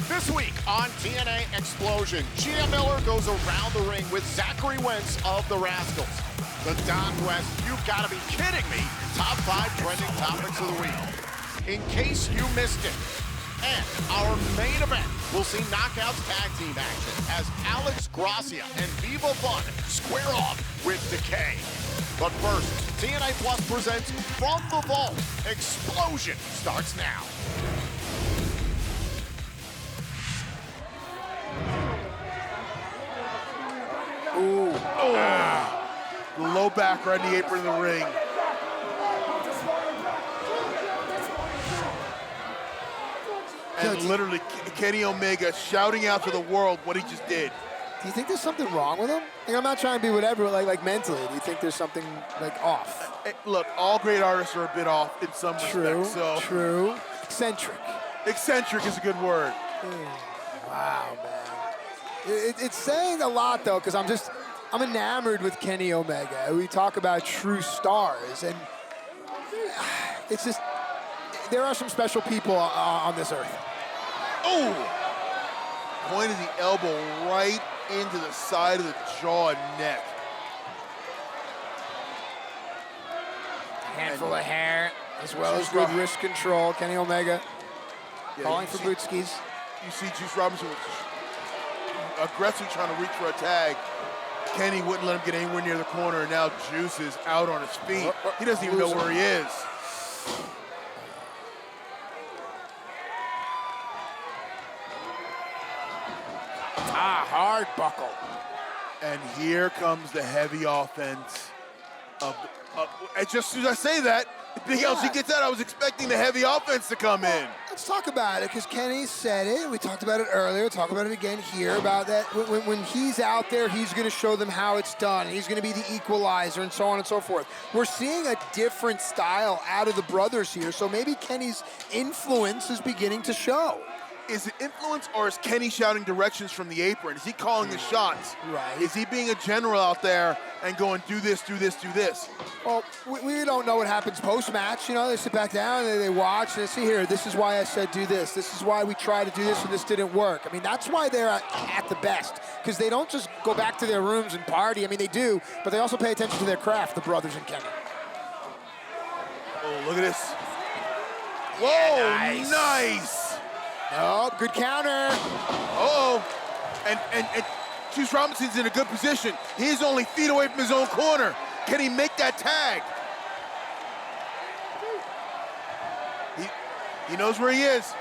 This week on TNA Xplosion, Gia Miller goes around the ring with Zachary Wentz of the Rascals. The Don West, you've got to be kidding me, top 5 trending topics of the week. In case you missed it. And our main event, we'll see Knockouts tag team action as Gracia and Viva square off with Decay. But first, TNA Plus presents From the Vault. Xplosion starts now. Ooh. The low back right in the apron of the ring. And literally, Kenny Omega shouting out to the world what he just did. Do you think there's something wrong with him? Like, I'm not trying to be whatever, like mentally. Do you think there's something like off? Look, all great artists are a bit off in some respects. So. True. Eccentric. Eccentric is a good word. Wow, man. It's saying a lot, though, because I'm enamored with Kenny Omega. We talk about true stars, and it's just, there are some special people on this earth. Oh! Pointed the elbow right into the side of the jaw and neck. Handful of hair, as well as good wrist control. Kenny Omega calling for boot skis. You see Juice Robinson aggressively trying to reach for a tag. Kenny wouldn't let him get anywhere near the corner, and now Juice is out on his feet. He doesn't even know where he is. Hard buckle. And here comes the heavy offense of just as I say that, Big LG gets out, I was expecting the heavy offense to come in. Let's talk about it, because Kenny said it. We talked about it earlier. Talk about it again here, about that when he's out there, he's going to show them how it's done. He's going to be the equalizer and so on and so forth. We're seeing a different style out of the brothers here, so maybe Kenny's influence is beginning to show. Is it influence, or is Kenny shouting directions from the apron? Is he calling the shots? Right. Is he being a general out there and going, do this, do this, do this? Well, we don't know what happens post-match. You know, they sit back down, they watch, and they see here, this is why I said do this. This is why we tried to do this and this didn't work. I mean, that's why they're at the best, because they don't just go back to their rooms and party. I mean, they do, but they also pay attention to their craft, the brothers and Kenny. Oh, look at this. Whoa, Yeah, nice. Oh, good counter. Uh-oh. And Juice Robinson's in a good position. He's only feet away from his own corner. Can he make that tag? He knows where he is.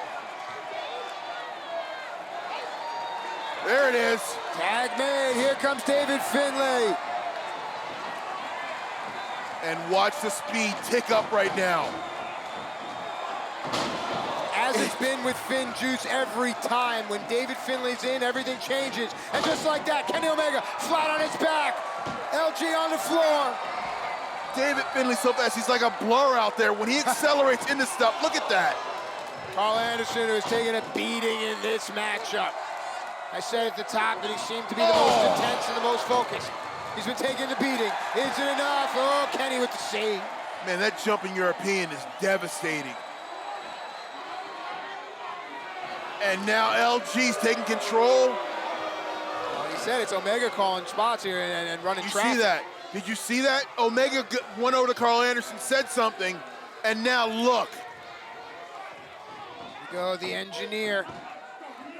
There it is. Tag made. Here comes David Finlay. And watch the speed tick up right now. As it's been with Finn Juice every time. When David Finlay's in, everything changes. And just like that, Kenny Omega flat on his back. LG on the floor. David Finlay so fast, he's like a blur out there. When he accelerates into stuff, look at that. Carl Anderson, who is taking a beating in this matchup. I said at the top that he seemed to be the most intense and the most focused. He's been taking the beating. Is it enough? Oh, Kenny with the C. Man, that jumping European is devastating. And now LG's taking control. Well, he said it's Omega calling spots here and running traffic. You see that? Did you see that? Omega went over to Carl Anderson, said something, and now look. Here we go, the engineer.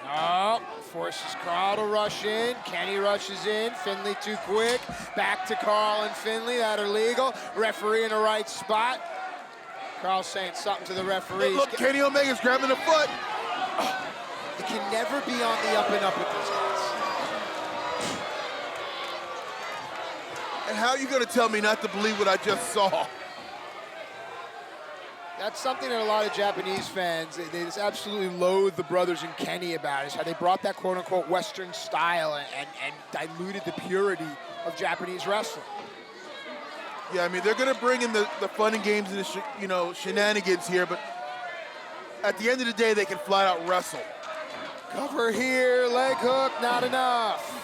Oh, forces Carl to rush in. Kenny rushes in. Finlay too quick. Back to Carl and Finlay that are legal. Referee in the right spot. Carl's saying something to the referees. Look, Kenny Omega's grabbing the foot. It can never be on the up and up with these guys. And how are you going to tell me not to believe what I just saw? That's something that a lot of Japanese fans, they just absolutely loathe the brothers and Kenny about, is how they brought that quote-unquote Western style and diluted the purity of Japanese wrestling. Yeah, I mean, they're going to bring in the fun and games and the shenanigans here, but at the end of the day, they can flat out wrestle. Cover here, leg hook, not enough.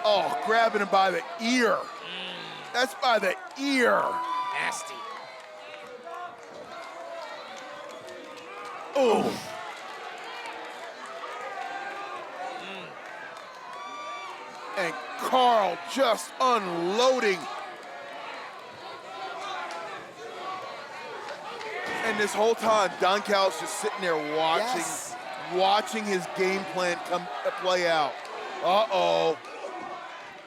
Oh, grabbing him by the ear. That's by the ear. Nasty. Oh. And Carl just unloading. And this whole time, Don Callis just sitting there watching his game plan play out. Uh-oh.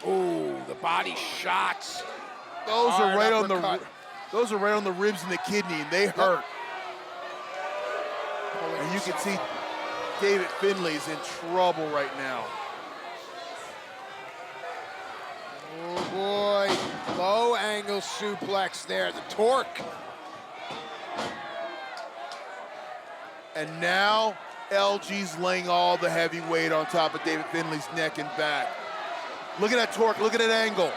Ooh, the body shots. Those are right on the ribs and the kidney, and they hurt. And you can see David Finlay's in trouble right now. Oh boy, low angle suplex there, the torque. And now LG's laying all the heavy weight on top of David Finlay's neck and back. Look at that torque, look at that angle.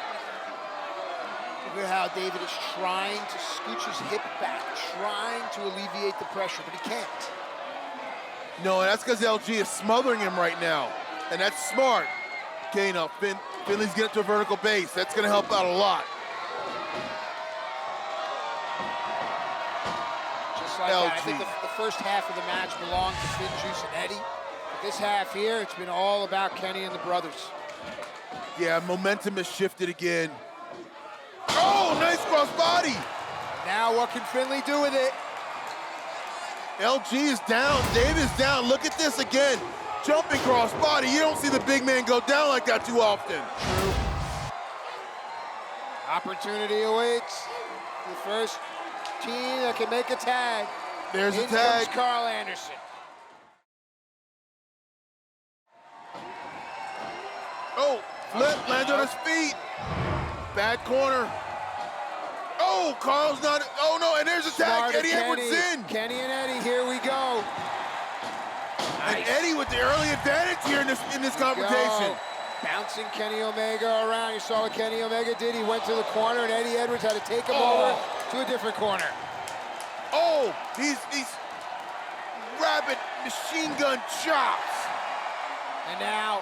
Look at how David is trying to scooch his hip back, trying to alleviate the pressure, but he can't. No, and that's because LG is smothering him right now. And that's smart. Okay, now Finlay's getting to a vertical base. That's gonna help out a lot. Just like that. I think the first half of the match belonged to Finn, Juice, and Eddie. But this half here, it's been all about Kenny and the brothers. Yeah, momentum has shifted again. Oh, nice cross body. Now what can Finlay do with it? LG is down, David's down. Look at this again. Jumping cross body. You don't see the big man go down like that too often. True. Opportunity awaits. The first team that can make a tag. There's a In tag. comes Carl Anderson. Oh, flip, lands on his feet. Bad corner. Oh, Carl's not, oh no, and there's a tag. Eddie Edwards in. Kenny and Eddie, here we go. And Eddie with the early advantage here in this confrontation. Bouncing Kenny Omega around. You saw what Kenny Omega did. He went to the corner, and Eddie Edwards had to take him over to a different corner. Oh, these rapid machine gun chops. And now,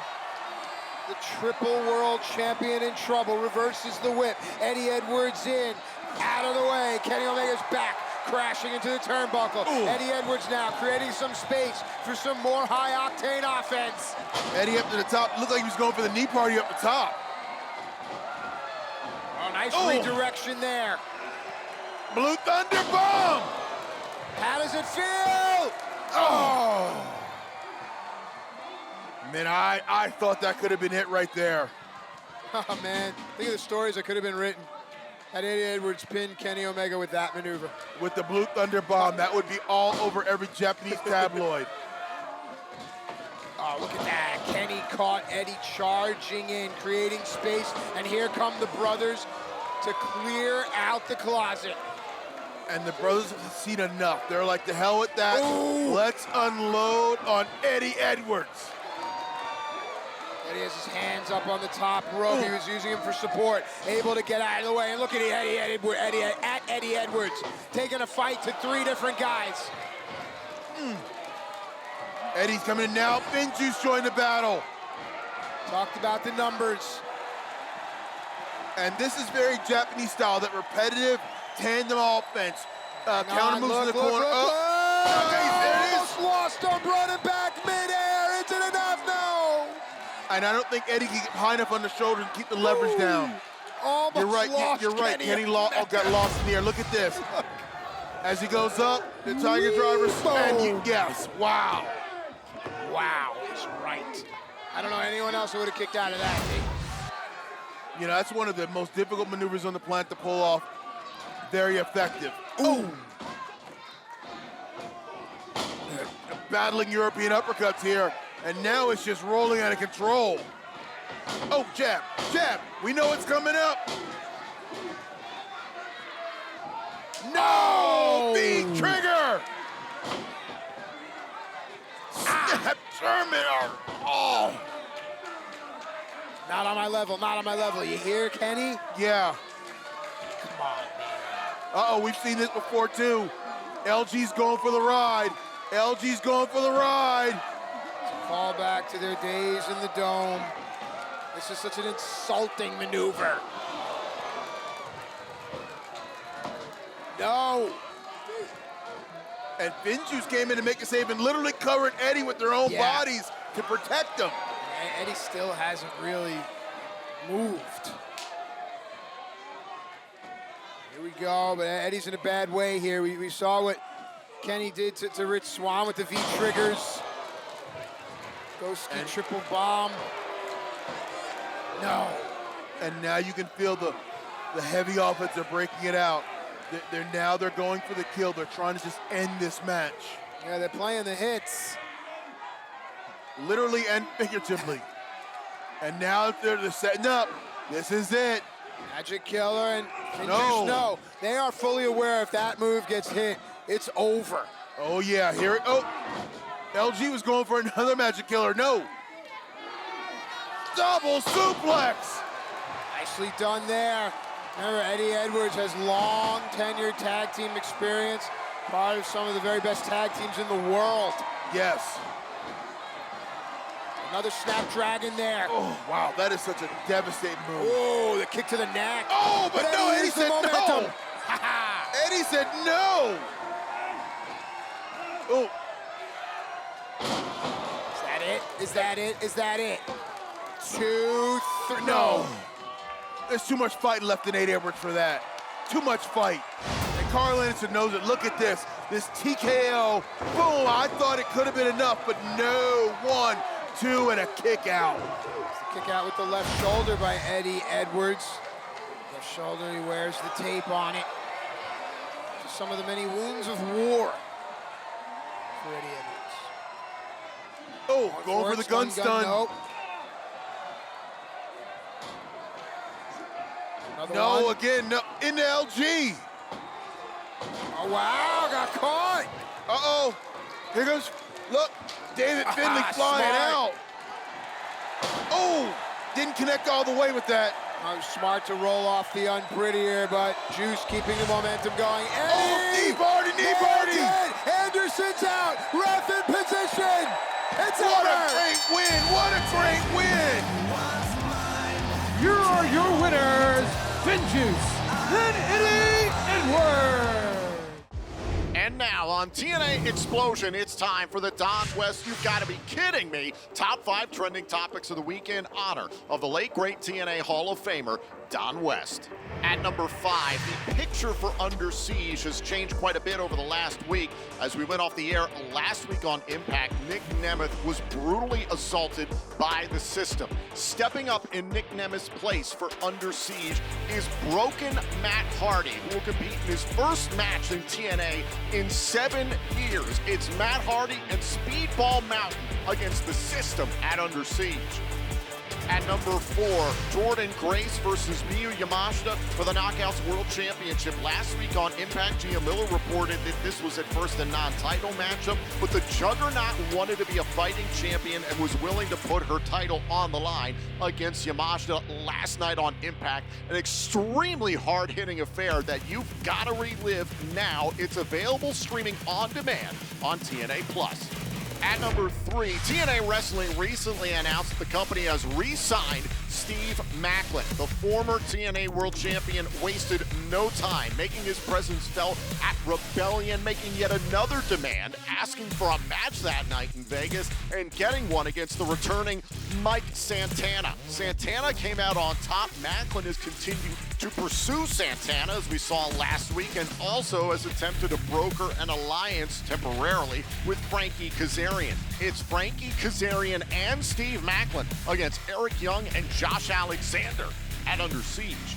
the triple world champion in trouble, reverses the whip. Eddie Edwards in, out of the way. Kenny Omega's back, crashing into the turnbuckle. Ooh. Eddie Edwards now creating some space for some more high-octane offense. Eddie up to the top. Looked like he was going for the knee party up the top. Oh, nice redirection there. Blue Thunder Bomb! How does it feel? Oh! Man, I thought that could have been it right there. Oh, man. Think of the stories that could have been written. Had Eddie Edwards pinned Kenny Omega with that maneuver. With the Blue Thunder Bomb, that would be all over every Japanese tabloid. Oh, look at that. Kenny caught Eddie charging in, creating space, and here come the brothers to clear out the closet. And the brothers have seen enough. They're like, the hell with that. Ooh. Let's unload on Eddie Edwards. Eddie has his hands up on the top rope. He was using him for support, able to get out of the way. And look at Eddie Edwards, taking a fight to 3 different guys. Eddie's coming in now. Finn Juice joined the battle. Talked about the numbers. And this is very Japanese style, that repetitive tandem offense. Counter moves in the corner. There it is. Lost him, running back midair. Is it enough? No. And I don't think Eddie can get high enough on the shoulder and keep the leverage down. You're right. You're right. Kenny got lost in the air. Look at this. As he goes up, the Tiger Driver, and you guess. Wow. Wow, he's right. I don't know anyone else who would have kicked out of that. You know, that's one of the most difficult maneuvers on the planet to pull off. Very effective. Ooh. Battling European uppercuts here, and now it's just rolling out of control. Oh, jab, jab. We know it's coming up. No! The trigger! Snap German! Oh! Not on my level, not on my level. You hear, Kenny? Yeah. Come on, man. Uh-oh, we've seen this before, too. LG's going for the ride. LG's going for the ride. Call back to their days in the Dome. This is such an insulting maneuver. No. And Finjuice came in to make a save and literally covered Eddie with their own bodies to protect them. Eddie still hasn't really moved. Here we go, but Eddie's in a bad way here. We saw what Kenny did to Rich Swann with the V-triggers. Ghost ski triple bomb. No. And now you can feel the heavy offense are breaking it out. They're going for the kill. They're trying to just end this match. Yeah, they're playing the hits. Literally and figuratively. And now they're setting up. This is it. Magic Killer and Finjuice, no. They are fully aware if that move gets hit, it's over. Oh yeah, here it, oh. LG was going for another Magic Killer, no. Double suplex. Nicely done there. Remember, Eddie Edwards has long tenured tag team experience, part of some of the very best tag teams in the world. Yes. Another Snapdragon there. Oh, wow, that is such a devastating move. Oh, the kick to the neck. Oh, but no, Eddie said no. Eddie said no. Oh. Is that it? Is that it? Is that it? 2, 3, no. There's too much fight left in Eddie Edwards for that. Too much fight. And Carl Anderson knows it. Look at this. This TKO. Boom, I thought it could have been enough, but no. 1, 2, and a kick out. Kick out with the left shoulder by Eddie Edwards. Left shoulder, he wears the tape on it. Just some of the many wounds of war for Eddie Edwards. Oh, going for the gun stun. Nope. No, one. Again, no, into LG. Oh, wow, got caught. Uh-oh, here goes, look, David Finlay flying out. Oh, didn't connect all the way with that. Smart to roll off the unprettier, but Juice keeping the momentum going. Eddie! Oh, knee party! Anderson's out, ref in position. It's what over. A great win, what a great win. Here are your winners, Finjuice and Eddie Edwards. And now on TNA Xplosion, it's time for the Don West. You've got to be kidding me. Top 5 trending topics of the week in honor of the late great TNA Hall of Famer, Don West. At number 5, the picture for Under Siege has changed quite a bit over the last week. As we went off the air last week on Impact, Nick Nemeth was brutally assaulted by the system. Stepping up in Nick Nemeth's place for Under Siege is broken Matt Hardy, who will compete in his first match in TNA in 7 years. It's Matt Hardy and Speedball Mountain against the system at Under Siege. At number 4, Jordan Grace versus Miyu Yamashita for the Knockouts World Championship. Last week on Impact, Gia Miller reported that this was at first a non-title matchup, but the Juggernaut wanted to be a fighting champion and was willing to put her title on the line against Yamashita last night on Impact. An extremely hard-hitting affair that you've got to relive now. It's available streaming on demand on TNA+. At number 3, TNA Wrestling recently announced the company has re-signed Steve Maclin. The former TNA World Champion wasted no time making his presence felt at Rebellion, making yet another demand, asking for a match that night in Vegas and getting one against the returning Mike Santana. Santana came out on top. Maclin has continued to pursue Santana, as we saw last week, and also has attempted to broker an alliance temporarily with Frankie Kazarian. It's Frankie Kazarian and Steve Maclin against Eric Young and Josh Alexander at Under Siege.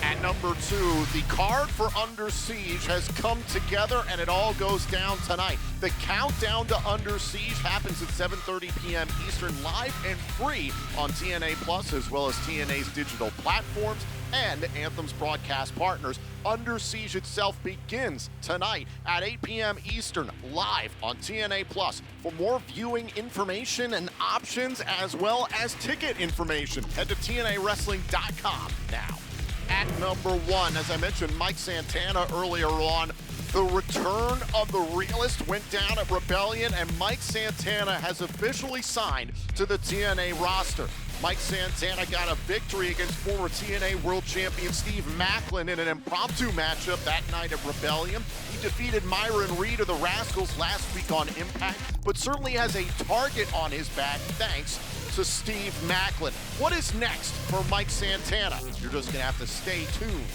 At number 2, the card for Under Siege has come together and it all goes down tonight. The countdown to Under Siege happens at 7:30 p.m. Eastern, live and free on TNA Plus as well as TNA's digital platforms. And Anthem's broadcast partners, Under Siege itself begins tonight at 8 p.m. Eastern, live on TNA+. For more viewing information and options, as well as ticket information, head to TNAWrestling.com now. At number 1, as I mentioned, Mike Santana earlier on, the return of the Realist went down at Rebellion, and Mike Santana has officially signed to the TNA roster. Mike Santana got a victory against former TNA World Champion Steve Macklin in an impromptu matchup that night at Rebellion. He defeated Myron Reed of the Rascals last week on Impact, but certainly has a target on his back thanks to Steve Macklin. What is next for Mike Santana? You're just gonna have to stay tuned.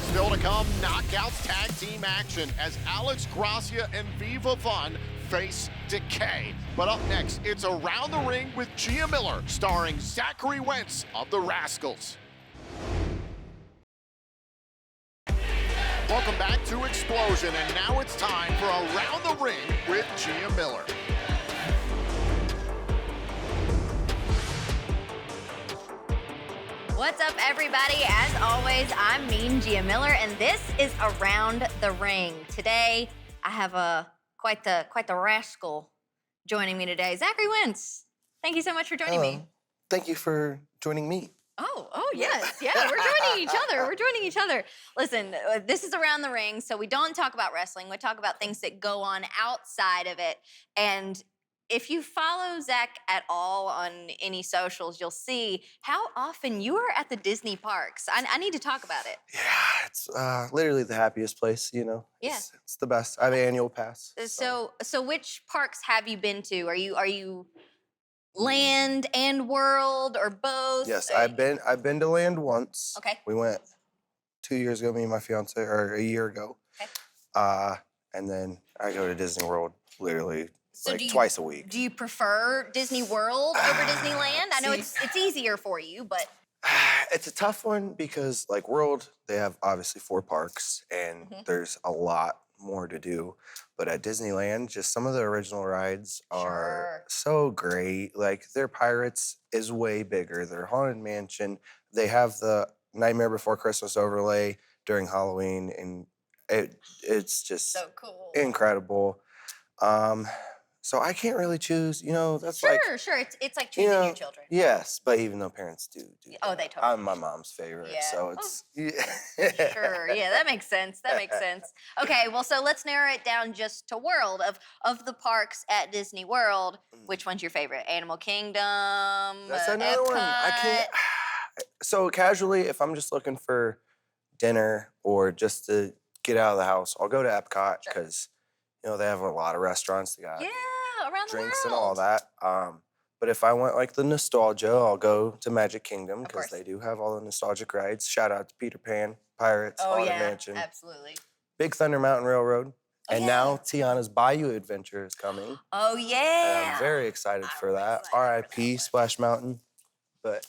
Still to come, Knockouts tag team action as Alex Gracia and Viva face Decay. But up next, it's Around the Ring with Gia Miller, starring Zachary Wentz of the Rascals. Welcome back to Xplosion, and now it's time for Around the Ring with Gia Miller. What's up, everybody? As always, I'm Mean Gia Miller, and this is Around the Ring. Today, I have quite the rascal joining me today, Zachary Wentz. Thank you so much for joining me. Thank you for joining me. Oh yes, yeah, we're joining each other. We're joining each other. Listen, this is Around the Ring, so we don't talk about wrestling. We talk about things that go on outside of it. And if you follow Zach at all on any socials, you'll see how often you are at the Disney parks. I need to talk about it. Yeah, it's literally the happiest place, you know. Yeah. It's the best. I have an annual pass. So which parks have you been to? Are you Land and World or both? Yes, I've been to Land once. Okay. We went 2 years ago, me and my fiance, or a year ago. Okay. And then I go to Disney World literally So like twice a week. Do you prefer Disney World over Disneyland? I know it's easier for you, but It's a tough one because like World, they have obviously 4 parks and there's a lot more to do. But at Disneyland, just some of the original rides are so great. Like their Pirates is way bigger. Their Haunted Mansion, they have the Nightmare Before Christmas overlay during Halloween, and it's just so cool. Incredible. So I can't really choose, you know, that's sure. It's like choosing your children. Yes, but even though parents do Oh, that. they totally I'm my mom's favorite, so it's... Sure, yeah, that makes sense. Okay, well, so let's narrow it down just to World. Of the parks at Disney World, which one's your favorite? Animal Kingdom, That's another one. I can't... So casually, if I'm just looking for dinner or just to get out of the house, I'll go to Epcot because, you know, they have a lot of restaurants. They got around drinks the and world. all that. But if I want like the nostalgia, I'll go to Magic Kingdom because they do have all the nostalgic rides. Shout out to Peter Pan, Pirates, Haunted Mansion. Absolutely. Big Thunder Mountain Railroad. And now Tiana's Bayou Adventure is coming. Oh, yeah. And I'm very excited for that. R.I.P. Splash Mountain. But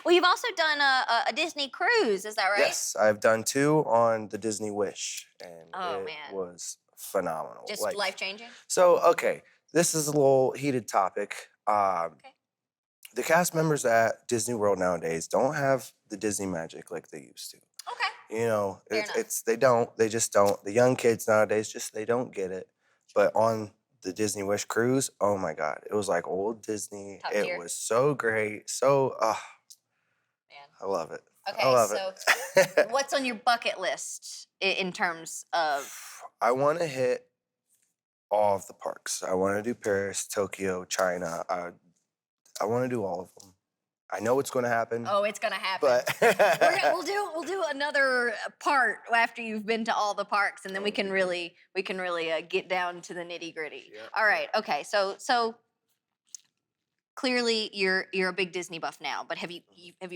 well, you've also done a Disney cruise, is that right? Yes, I've done 2 on the Disney Wish, and it was phenomenal. Just like, life-changing? So, okay, this is a little heated topic. The cast members at Disney World nowadays don't have the Disney magic like they used to. Okay. You know, they just don't. The young kids nowadays they don't get it. But on the Disney Wish cruise, oh my God, it was like old Disney. Top tier. It was so great. So, Man. I love it. Okay, I love so what's on your bucket list in terms of? I want to hit all of the parks. I want to do Paris, Tokyo, China. I want to do all of them. I know it's going to happen. Oh, it's going to happen. But we'll do another part after you've been to all the parks, and then we can really get down to the nitty gritty. Yeah. All right. Okay. So clearly you're a big Disney buff now, but have you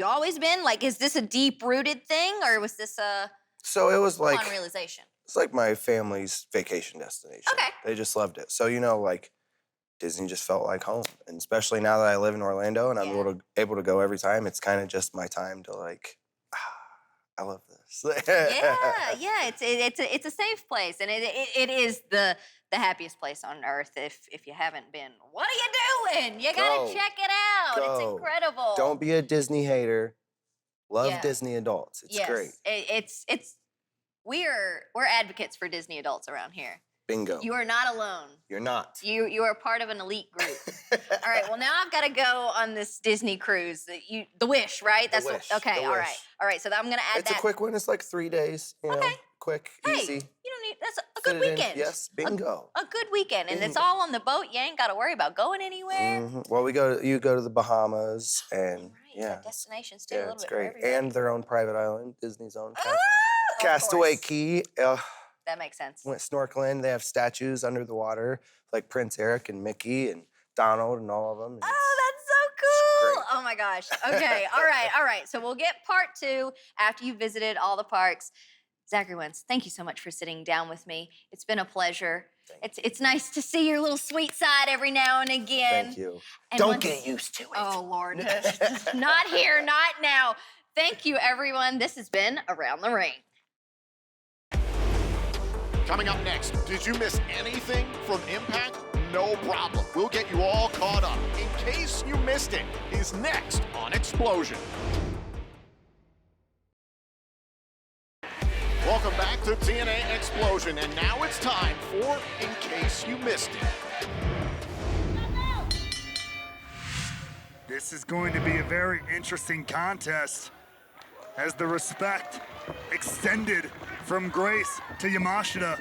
always been? Like, is this a deep rooted thing, or was this a so it was like fun realization? It's like my family's vacation destination. Okay. They just loved it. So, you know, like Disney just felt like home. And especially now that I live in Orlando and I'm able to go every time, it's kind of just my time to like, I love this. yeah, it's a safe place, and it is the the happiest place on earth. If you haven't been, what are you doing? You gotta Go. check it out. It's Go. incredible. Don't be a Disney hater. Love Yeah. Disney adults. It's yes, great. We're advocates for Disney adults around here. Bingo. You are not alone. You're not. You are part of an elite group. All right. Well, now I've got to go on this Disney cruise. The Wish, right? The Wish, Okay. the All Wish. right. All right. So I'm gonna add It's that. a quick one. It's like 3 days. You know, quick, Hey, easy. you don't need. That's a Fit good it in. weekend. Yes, bingo. A good weekend, and it's Bingo. all on the boat. You ain't got to worry about going anywhere. Well, you go to the Bahamas, and Right. yeah, Destinations too. yeah, a little it's bit for great. everybody. And their own private island, Disney's own. Of Castaway course. Key. That makes sense. Went snorkeling. They have statues under the water, like Prince Eric and Mickey and Donald and all of them. Oh, that's so cool. great. Oh my gosh. Okay. All right. So we'll get part 2 after you visited all the parks. Zachary Wentz, thank you so much for sitting down with me. It's been a pleasure. It's nice to see your little sweet side every now and again. Thank you. And Don't once- get used to it. Oh, Lord. Not here, not now. Thank you, everyone. This has been Around the Ring. Coming up next, did you miss anything from Impact? No problem. We'll get you all caught up. In case you missed it, is next on Xplosion. Welcome back to TNA Xplosion, and now it's time for In Case You Missed It. This is going to be a very interesting contest as the respect extended from Grace to Yamashita.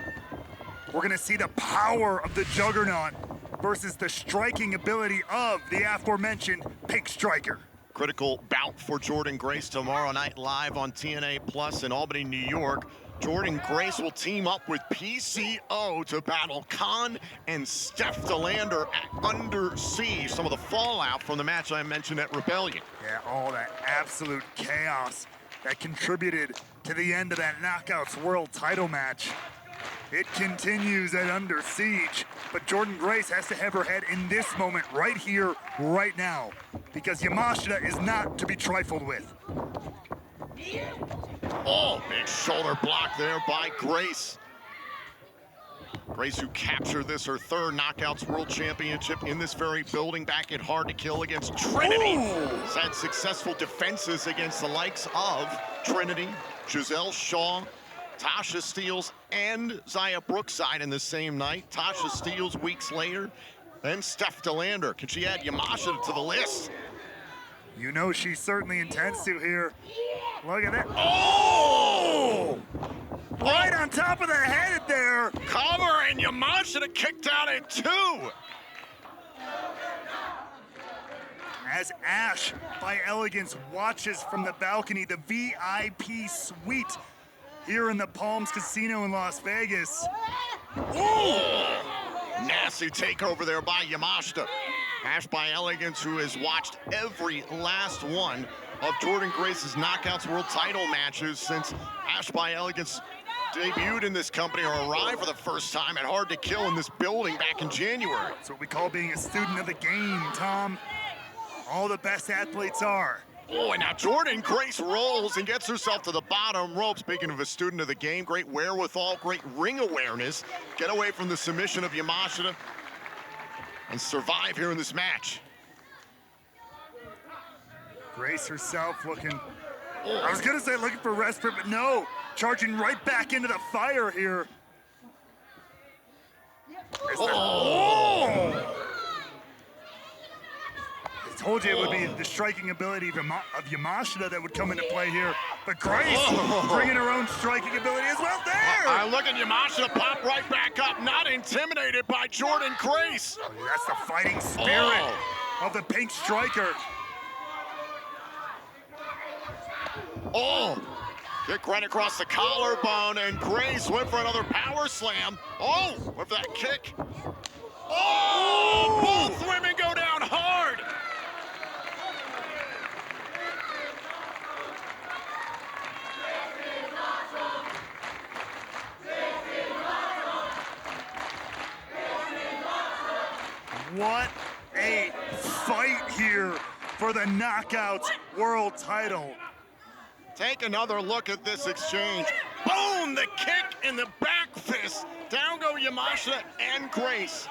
We're gonna see the power of the Juggernaut versus the striking ability of the aforementioned Pink Striker. Critical bout for Jordan Grace tomorrow night live on TNA Plus in Albany, New York. Jordan Grace will team up with PCO to battle Khan and Steph DeLander at Under Siege. Some of the fallout from the match I mentioned at Rebellion. Yeah, all that absolute chaos that contributed to the end of that Knockouts World title match. It continues at Under Siege, but Jordan Grace has to have her head in this moment right here, right now, because Yamashita is not to be trifled with. Oh, big shoulder block there by Grace. Grace, who captured this, her third Knockouts World Championship in this very building back at Hard to Kill against Trinity. Has had successful defenses against the likes of Trinity, Giselle Shaw, Tasha Steeles, and Zaya Brookside in the same night. Tasha Steeles weeks later, then Steph DeLander. Can she add Yamashita to the list? You know she certainly intends to here. Look at that. Oh! Right on top of the head there. Cover, and Yamashita kicked out at 2. As Ash by Elegance watches from the balcony, the VIP suite here in the Palms Casino in Las Vegas. Oh! Nasty takeover there by Yamashita. Ash by Elegance, who has watched every last one of Jordan Grace's Knockouts World title matches since Ash by Elegance debuted in this company or arrived for the first time at Hard to Kill in this building back in January. That's what we call being a student of the game, Tom. All the best athletes are. Oh, and now Jordan Grace rolls and gets herself to the bottom rope. Speaking of a student of the game, great wherewithal, great ring awareness. Get away from the submission of Yamashita and survive here in this match. Grace herself looking, I was gonna say looking for respite, but no, charging right back into the fire here. I told you it would be the striking ability of Yamashita that would come into play here, but Grace bringing her own striking ability as well there. Look at Yamashita pop right back up, not intimidated by Jordan Grace. Oh, that's the fighting spirit of the Pink Striker. Oh, kick right across the collarbone, and Grace went for another power slam. Oh, went for that kick. Oh, both women go down hard. What a fight here for the Knockouts World title. Take another look at this exchange. Boom, the kick and the back fist Down go Yamashita and Grace.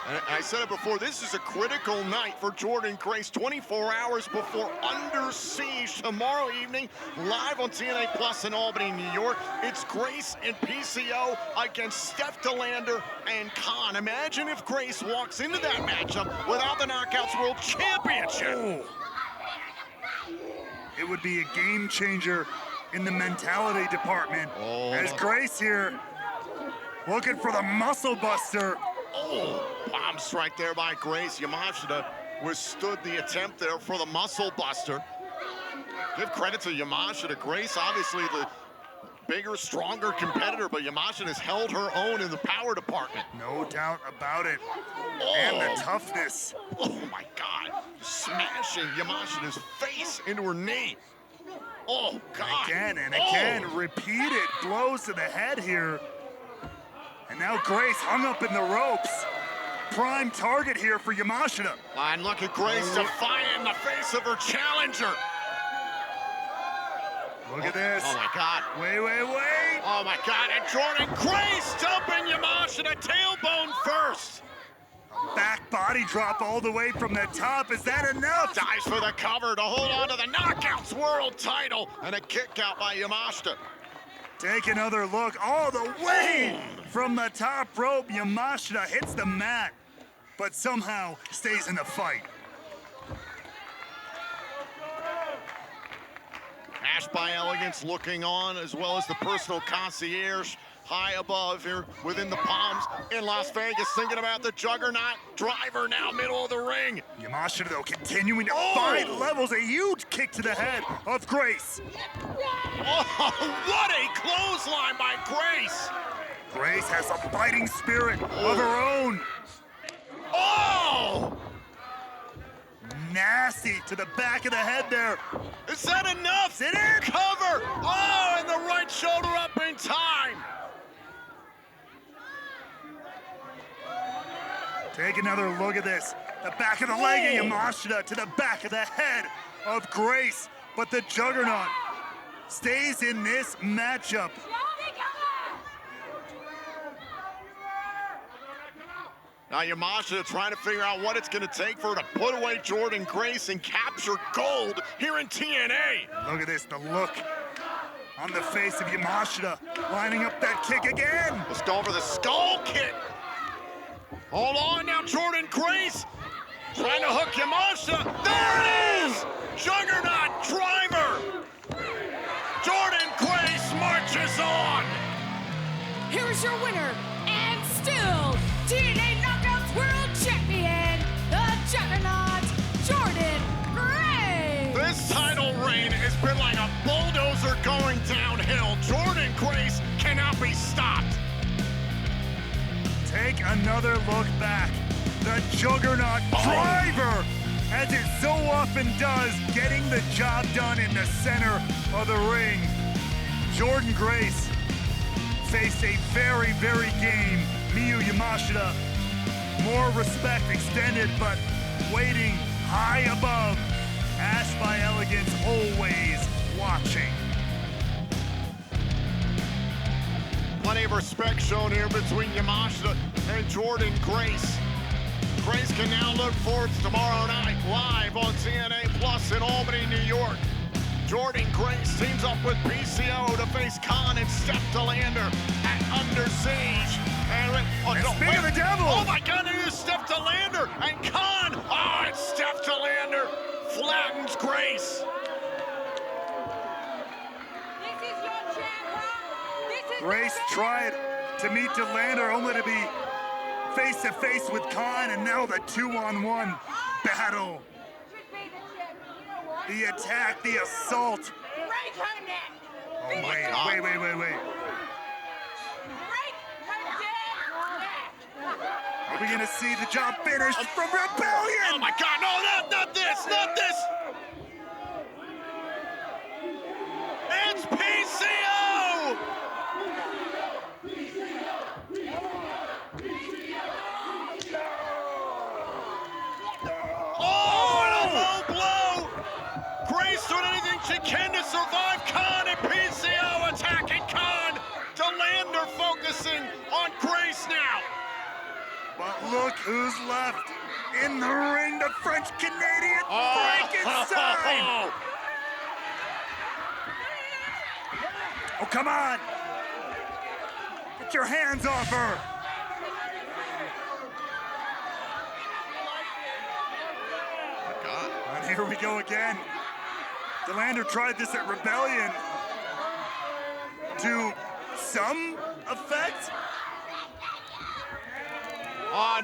And I said it before, this is a critical night for Jordynne Grace. 24 hours before Under Siege tomorrow evening, live on TNA Plus in Albany, New York. It's Grace and PCO against Steph DeLander and Khan. Imagine if Grace walks into that matchup without the Knockouts World Championship. Oh. It would be a game changer in the mentality department. As Grace here looking for the muscle buster. Oh, bomb strike there by Grace. Yamashita withstood the attempt there for the muscle buster. Give credit to Yamashita. Grace, obviously the bigger, stronger competitor, but Yamashita has held her own in the power department. No doubt about it. And the toughness. Oh my God. Smashing Yamashita's face into her knee. Oh God. Again and again, repeated blows to the head here. And now Grace hung up in the ropes. Prime target here for Yamashita. And look at Grace defying the face of her challenger. Look at this. Oh my God. Wait. Oh my God, and Jordynne Grace dumping Yamashita tailbone first. Back body drop all the way from the top. Is that enough? Dives for the cover to hold on to the Knockouts World title. And a kick out by Yamashita. Take another look all the way from the top rope. Yamashita hits the mat, but somehow stays in the fight. Ash by Elegance looking on, as well as the personal concierge high above here within the palms in Las Vegas, thinking about the Juggernaut driver now middle of the ring. Yamashita, though, continuing to fight levels. A huge kick to the head of Grace. Oh, what a clothesline by Grace. Grace has a fighting spirit of her own. Oh! Nasty to the back of the head there. Is that enough? Is it in? Cover! Oh, and the right shoulder up in time. Take another look at this. The back of the leg of Yamashita to the back of the head of Grace. But the Juggernaut stays in this matchup. Now Yamashita trying to figure out what it's going to take for her to put away Jordynne Grace and capture gold here in TNA. Look at this, the look on the face of Yamashita, lining up that kick again. Let's go for the skull kick. Hold on now, Jordynne Grace trying to hook Yamashita. There it is! Juggernaut driver. Jordynne Grace marches on. Here is your winner, and still TNA Knockouts World Champion, the Juggernaut, Jordynne Grace. This title reign has been like a bulldozer going downhill. Jordynne Grace cannot be stopped. Take another look back. The Juggernaut driver, as it so often does, getting the job done in the center of the ring. Jordynne Grace faced a very, very game Miyu Yamashita. More respect extended, but waiting high above. Ash by Elegance always watching. Plenty of respect shown here between Yamashita and Jordynne Grace. Grace can now look forward to tomorrow night live on TNA Plus in Albany, New York. Jordynne Grace teams up with PCO to face Khan and Steph DeLander at Under Siege. And speaking of the devil! Oh my God, it is Steph DeLander and Khan! Oh, it's Steph DeLander flattens Grace. Grace tried to meet DeLander only to be face-to-face with Khan, and now the 2-on-1 battle. The attack, the assault. Oh, wait. Are we gonna see the job finished from Rebellion? Oh my God, no, not this, not this! It's PCO! Oh, and a low blow! Grace doing anything she can to survive Khan, and PCO attacking Khan. DeLander focusing on Grace. Look who's left in the ring, the French-Canadian Frankenstein! Oh, come on! Get your hands off her! And here we go again. Delander tried this at Rebellion to some effect.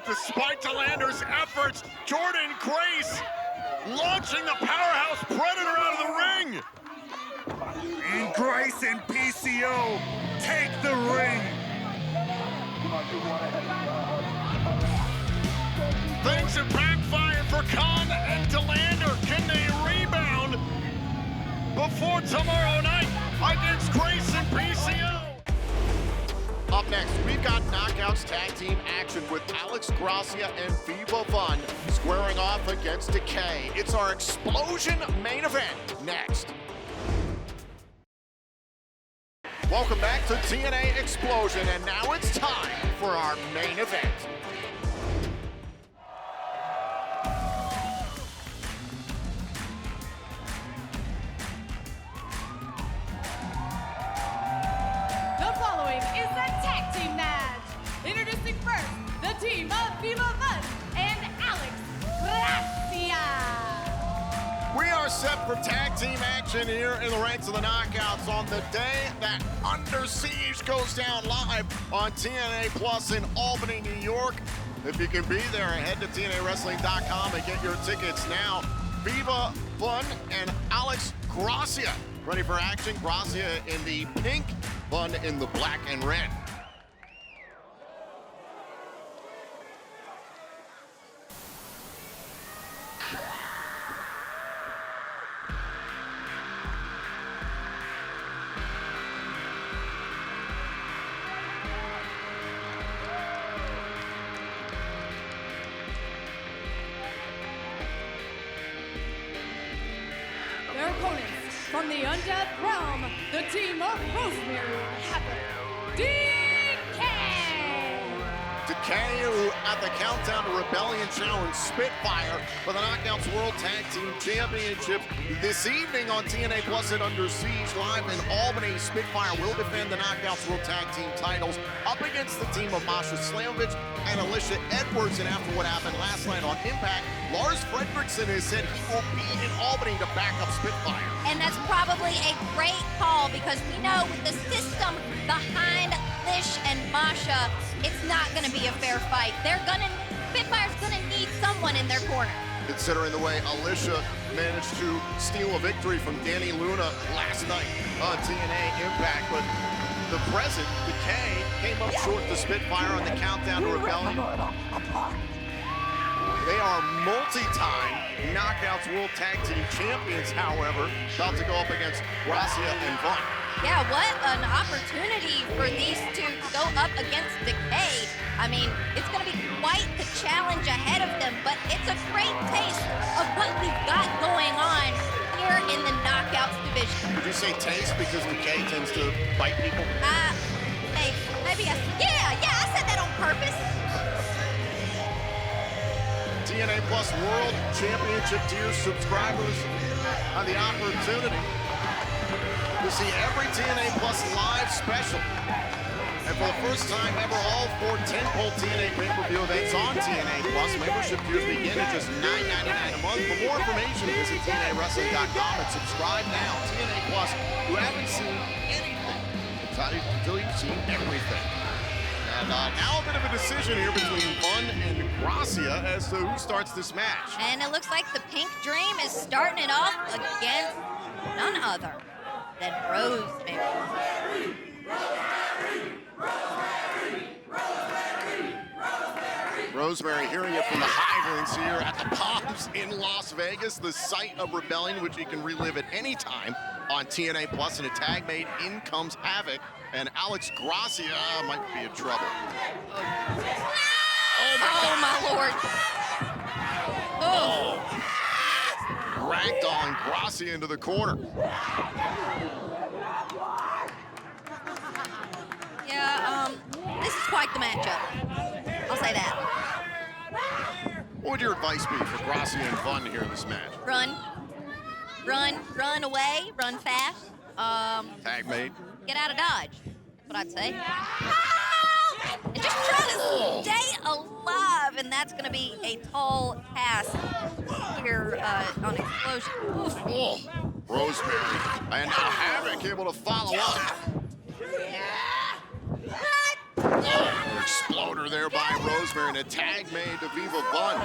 Despite Delander's efforts, Jordan Grace launching the powerhouse Predator out of the ring. And Grace and PCO take the ring. Things have backfired for Khan and Delander. Can they rebound before tomorrow night against Grace and PCO? Up next, we've got Knockouts tag team action with Gracia and Viva squaring off against Decay. It's our Xplosion main event next. Welcome back to TNA Xplosion, and now it's time for our main event. The following is the tag team match. Introducing first, the team of Viva and Gracia. We are set for tag team action here in the ranks of the Knockouts on the day that Under Siege goes down live on TNA Plus in Albany, New York. If you can be there, head to TNAWrestling.com and get your tickets now. Viva and Gracia ready for action. Gracia in the pink, in the black and red. Their opponents from the Undead Realm, the team of Rosemary, Havok, Decay. Decay, who at the Countdown to Rebellion challenge Spitfire for the Knockouts World Tag Team Championship this evening on TNA Plus at Under Siege live in Albany. Spitfire will defend the Knockouts World Tag Team titles up against the team of Masha Slamovich and Alicia Edwards. And after what happened last night on Impact, Lars Fredrickson has said he will be in Albany to back up Spitfire. And that's probably a great call because we know with the system behind Lish and Masha, it's not going to be a fair fight. Spitfire's going to need someone in their corner. Considering the way Alicia managed to steal a victory from Danny Luna last night on TNA Impact, but the present, Decay, came up short to Spitfire on the Countdown to Rebellion. They are multi-time Knockouts World Tag Team Champions, however, about to go up against Gracia and Vaughn. Yeah, what an opportunity for these two to go up against Decay. I mean, it's going to be quite the challenge ahead of them, but it's a great taste of what we've got going on here in the Knockouts division. Would you say taste because Decay tends to bite people? Maybe I said that on purpose. TNA Plus World Championship tier subscribers have the opportunity to see every TNA Plus live special. And for the first time ever, all 4 tentpole TNA pay-per-view events on TNA Plus. Membership tiers begin at just $9.99 a month. For more information, visit TNAWrestling.com and subscribe now. TNA Plus, you haven't seen anything until you've seen everything. And now a bit of a decision here between Fun and Gracia as to who starts this match. And it looks like the Pink Dream is starting it off against none other than Rosemary. Rosemary hearing it from the Highlands here at the Palms in Las Vegas, the site of Rebellion, which you can relive at any time on TNA Plus. In a tag made, in comes Havok, and Gracia might be in trouble. Oh my lord. Oh. Ragdolling Gracia into the corner. Yeah, this is quite the matchup. I'll say that. What would your advice be for Gracia and Vaughn here in this match? Run away, run fast. Tag made. Get out of Dodge. That's what I'd say. And just try to stay alive, and that's going to be a tall task here on Xplosion. Oh, Rosemary. And now Havok able to follow up. Oh, exploder there by Rosemary, and a tag made to Viva Vaughn.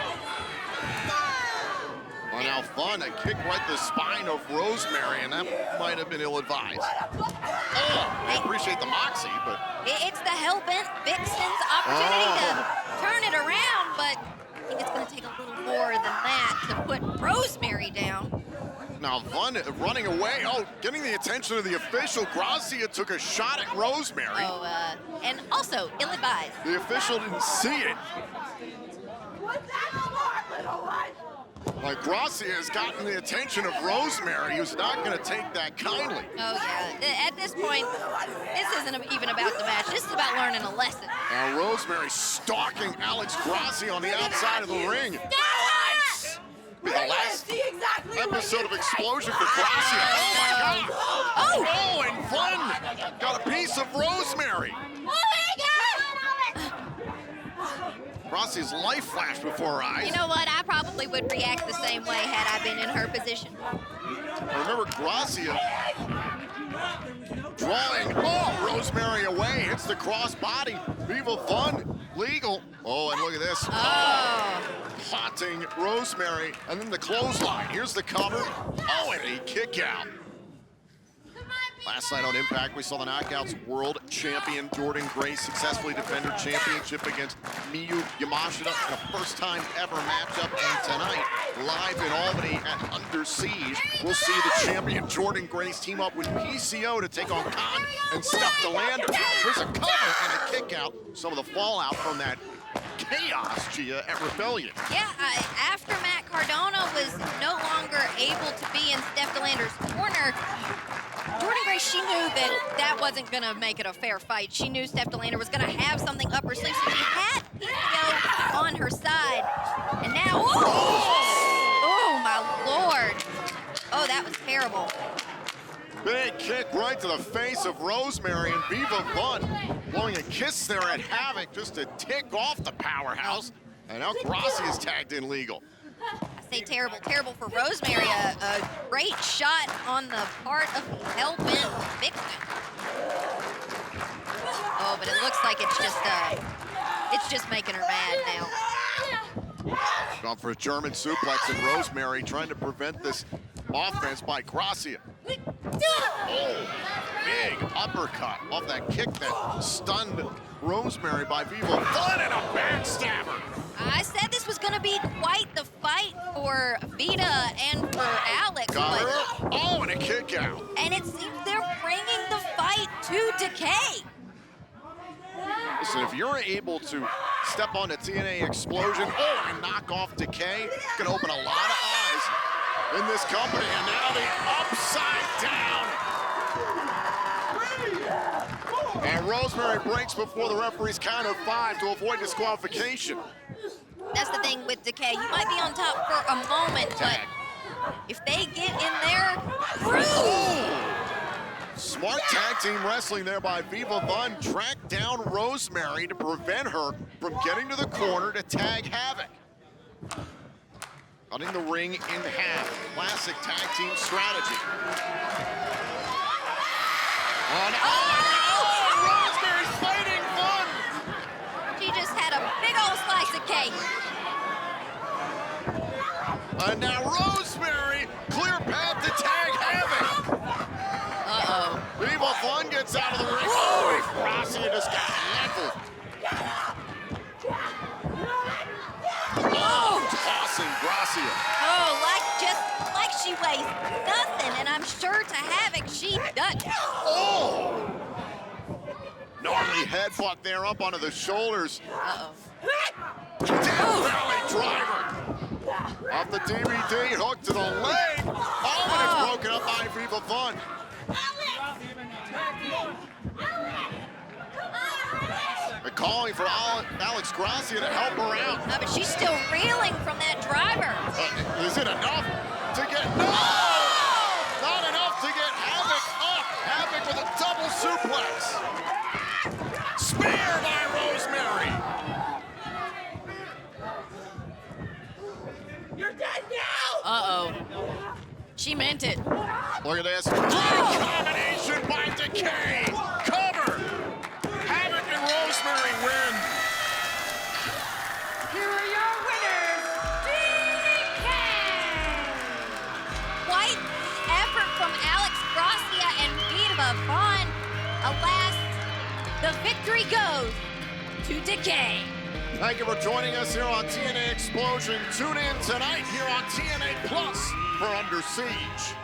Well, now Vaughn, a kick right to the spine of Rosemary, and that might have been ill-advised. Oh, I appreciate the moxie, but... It's the Hellbent Vixen's opportunity to turn it around, but I think it's going to take a little more than that to put Rosemary down. Now Vaughn running away. Oh, getting the attention of the official. Gracia took a shot at Rosemary. Oh, and also ill-advised. The official didn't see it. Like, Gracia has gotten the attention of Rosemary, who's not going to take that kindly. Oh, yeah. At this point, this isn't even about the match. This is about learning a lesson. Now Rosemary stalking Alex Gracia on the outside of the ring. Alex! The last episode of Xplosion for Gracia. Oh, my God! Oh, and Vaughn got a piece of Rosemary. Gracia's life flashed before her eyes. You know what? I probably would react the same way had I been in her position. Remember, Gracia drawing, Rosemary away, hits the cross body. Viva Vaughn, legal. Oh, and look at this. Plotting Rosemary, and then the clothesline. Here's the cover. Oh, and a kick out. Last night on Impact, we saw the Knockouts World Champion Jordynne Grace successfully defend her championship against Miyu Yamashita in a first-time ever matchup. And tonight, live in Albany at Under Siege, we'll see the champion Jordynne Grace team up with PCO to take on Khan and Steph DeLander. There's a cover and a kick out. Some of the fallout from that chaos, Gia, at Rebellion. Yeah, after Matt Cardona was no longer able to be in Steph DeLander's corner, Jordynne Grace, she knew that wasn't going to make it a fair fight. She knew Steph DeLander was going to have something up her sleeve, so she had PCO on her side. And now, oh my Lord. Oh, that was terrible. Big kick right to the face of Rosemary, and Viva Vaughn blowing a kiss there at Havok just to tick off the powerhouse. And now Gracia is tagged in legal. I say terrible for Rosemary. A great shot on the part of the Hellbent Vixen. Oh, but it looks like it's just making her mad now. Gone for a German suplex, and Rosemary trying to prevent this offense by Gracia. Oh, big uppercut off that kick that stunned Rosemary by Viva Vaughn, and a backstabber. I said this was going to be quite the fight for Vita and for Alex. Got her. Oh, and a kick out. And it seems they're bringing the fight to Decay. Listen, if you're able to step on the TNA Xplosion, and knock off Decay, it's going to open a lot of eyes in this company. And now the upside down. And Rosemary breaks before the referee's count of 5 to avoid disqualification. That's the thing with Decay. You might be on top for a moment, but if they get in there, smart tag team wrestling there by Viva Vaughn. Tracked down Rosemary to prevent her from getting to the corner to tag Havok. Cutting the ring in half. Classic tag team strategy. Rosemary's fighting Vaughn. She just had a big old slice of cake. And now Rosemary, clear path to tag Havok. Viva Vaughn gets out of the ring. Oh, Gracia just got leveled. Tossing Gracia. Oh, like she weighs nothing, and I'm sure to Havok she doesn't. Oh! Gnarly headbutt there up onto the shoulders. Death Valley driver. Off the DVD, hook to the leg. Oh, and it's broken up by Viva Vaughn. They're calling for Alex Gracia to help her out. No, but she's still reeling from She meant it. Look at this. Combination by Decay. Cover. Havok and Rosemary win. Here are your winners, Decay! Quite effort from Alex, Gracia, and Viva. Vaughn. Alas, the victory goes to Decay. Thank you for joining us here on TNA Xplosion. Tune in tonight here on TNA Plus for Under Siege.